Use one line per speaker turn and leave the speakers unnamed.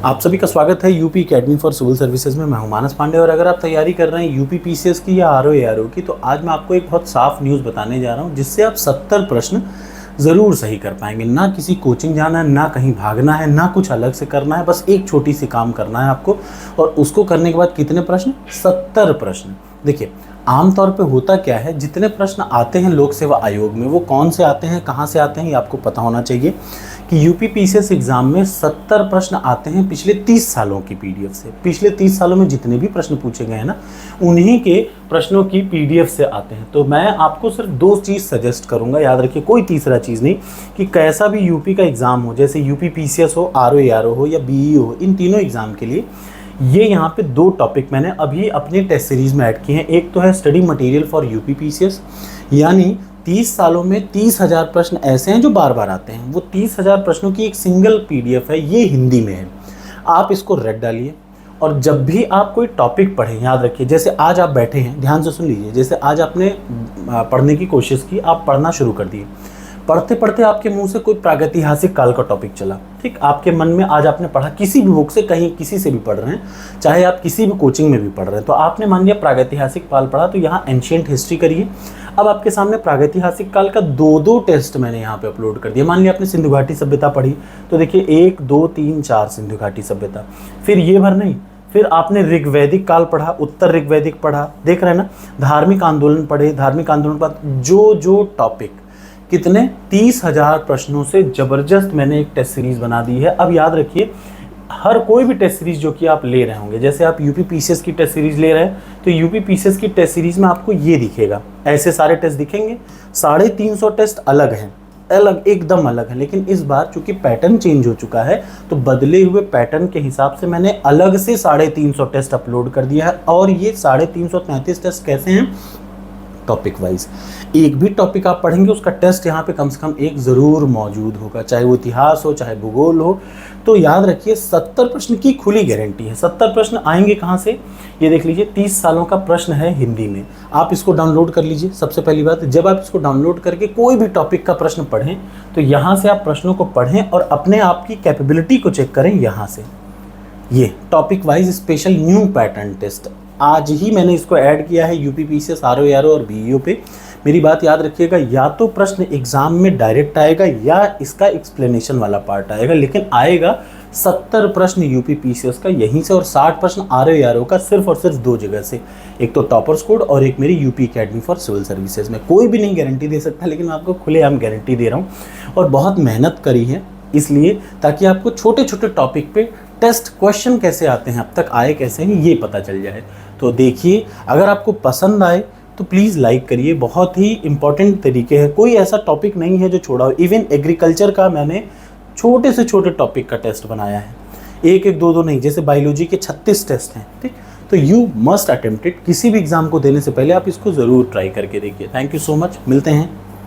आप सभी का स्वागत है UP academy for civil services में। मैं हूं मानस पांडे और अगर आप तैयारी कर रहे हैं यूपी पीसीएस की या आरओ एआरओ की, तो आज मैं आपको एक बहुत साफ न्यूज़ बताने जा रहा हूं जिससे आप 70 प्रश्न ज़रूर सही कर पाएंगे। ना किसी कोचिंग जाना है, ना कहीं भागना है, ना कुछ अलग से करना है, बस एक छोटी सी काम करना है आपको। और उसको करने के बाद कितने प्रश्न? 70 प्रश्न। देखिए, आमतौर पे होता क्या है, जितने प्रश्न आते हैं लोक सेवा आयोग में वो कौन से आते हैं, कहाँ से आते हैं, ये आपको पता होना चाहिए कि यूपी पीसीएस एग्जाम में 70 प्रश्न आते हैं पिछले 30 सालों की पीडीएफ से। पिछले 30 सालों में जितने भी प्रश्न पूछे गए हैं ना, उन्हीं के प्रश्नों की पीडीएफ से आते हैं। तो मैं आपको सिर्फ 2 चीज़ सजेस्ट करूंगा, याद रखिए, कोई तीसरा चीज़ नहीं, कि कैसा भी यूपी का एग्ज़ाम हो, जैसे यूपी पीसीएस हो, आरओ एआरओ हो या बीईओ हो, इन तीनों एग्ज़ाम के लिए ये यहाँ पे 2 टॉपिक मैंने अभी अपने टेस्ट सीरीज़ में ऐड किए हैं। एक तो है study material for UP PCS, यानी 30 सालों में 30,000 प्रश्न ऐसे हैं जो बार बार आते हैं। वो 30,000 प्रश्नों की एक सिंगल पीडीएफ है, ये हिंदी में है। आप इसको रट डालिए और जब भी आप कोई टॉपिक पढ़ें, याद रखिए, जैसे आज आप बैठे हैं, ध्यान से सुन लीजिए, जैसे आज आपने पढ़ने की कोशिश की, आप पढ़ना शुरू कर दिए, पढ़ते पढ़ते आपके मुंह से कोई प्रागैतिहासिक काल का टॉपिक चला, ठीक, आपके मन में आज आपने पढ़ा, किसी भी बुक से, कहीं किसी से भी पढ़ रहे हैं, चाहे आप किसी भी कोचिंग में भी पढ़ रहे हैं, तो आपने मान लिया प्रागैतिहासिक काल पढ़ा, तो यहाँ एंशिएंट हिस्ट्री करिए। अब आपके सामने प्रागैतिहासिक काल का 2-2 टेस्ट मैंने यहाँ पे अपलोड कर दिया। मान लिया आपने सिंधु घाटी सभ्यता पढ़ी, तो देखिए 1, 2, 3, 4 सिंधु घाटी सभ्यता। फिर ये भर नहीं, फिर आपने ऋग्वैदिक काल पढ़ा, उत्तर ऋग्वैदिक पढ़ा, देख रहे हैं ना, धार्मिक आंदोलन पढ़े, धार्मिक आंदोलन पर जो टॉपिक, कितने 30,000 प्रश्नों से ज़बरदस्त मैंने एक टेस्ट सीरीज़ बना दी है। अब याद रखिए, हर कोई भी टेस्ट सीरीज़ जो कि आप ले रहे होंगे, जैसे आप यूपी पीसीएस की टेस्ट सीरीज़ ले रहे हैं, तो यूपी पीसीएस की टेस्ट सीरीज़ में आपको ये दिखेगा, ऐसे सारे टेस्ट दिखेंगे। 350 टेस्ट अलग हैं, अलग, एकदम अलग है। लेकिन इस बार चूंकि पैटर्न चेंज हो चुका है, तो बदले हुए पैटर्न के हिसाब से मैंने अलग से 350 टेस्ट अपलोड कर दिया है। और ये 333 टेस्ट कैसे हैं? Topic wise. एक भी टॉपिक आप पढ़ेंगे उसका टेस्ट यहाँ पे कम से कम एक ज़रूर मौजूद होगा, चाहे वो इतिहास हो, चाहे भूगोल हो। तो याद रखिए, 70 प्रश्न की खुली गारंटी है। 70 प्रश्न आएंगे कहाँ से? ये देख लीजिए, 30 सालों का प्रश्न है हिंदी में। आप इसको डाउनलोड कर लीजिए। सबसे पहली बात, जब आप इसको डाउनलोड करके कोई भी टॉपिक का प्रश्न पढ़ें, तो यहाँ से आप प्रश्नों को पढ़ें और अपने आप की कैपेबिलिटी को चेक करें। यहाँ से ये topic wise special new pattern test आज ही मैंने इसको ऐड किया है यूपी पीसीएस, आरओ एआरओ और बीईओ पे। मेरी बात याद रखिएगा, या तो प्रश्न एग्जाम में डायरेक्ट आएगा या इसका एक्सप्लेनेशन वाला पार्ट आएगा, लेकिन आएगा 70 प्रश्न यूपी पीसीएस का यहीं से और 60 प्रश्न आरओ एआरओ का सिर्फ और सिर्फ 2 जगह से। एक तो टॉपर्स कोड और एक मेरी UP academy for civil services में। कोई भी नहीं गारंटी दे सकता, लेकिन मैं आपको खुलेआम गारंटी दे रहा हूँ। और बहुत मेहनत करी है इसलिए, ताकि आपको छोटे छोटे टॉपिक पे टेस्ट क्वेश्चन कैसे आते हैं, अब तक आए कैसे हैं, ये पता चल जाए। तो देखिए, अगर आपको पसंद आए तो प्लीज़ लाइक करिए। बहुत ही इंपॉर्टेंट तरीके है, कोई ऐसा टॉपिक नहीं है जो छोड़ा हो। इवन एग्रीकल्चर का मैंने छोटे से छोटे टॉपिक का टेस्ट बनाया है, 1-1, 2-2 नहीं, जैसे बायोलॉजी के 36 टेस्ट हैं, ठीक। तो यू मस्ट अटेम्प्ट इट। किसी भी एग्जाम को देने से पहले आप इसको ज़रूर ट्राई करके देखिए। थैंक यू सो मच, मिलते हैं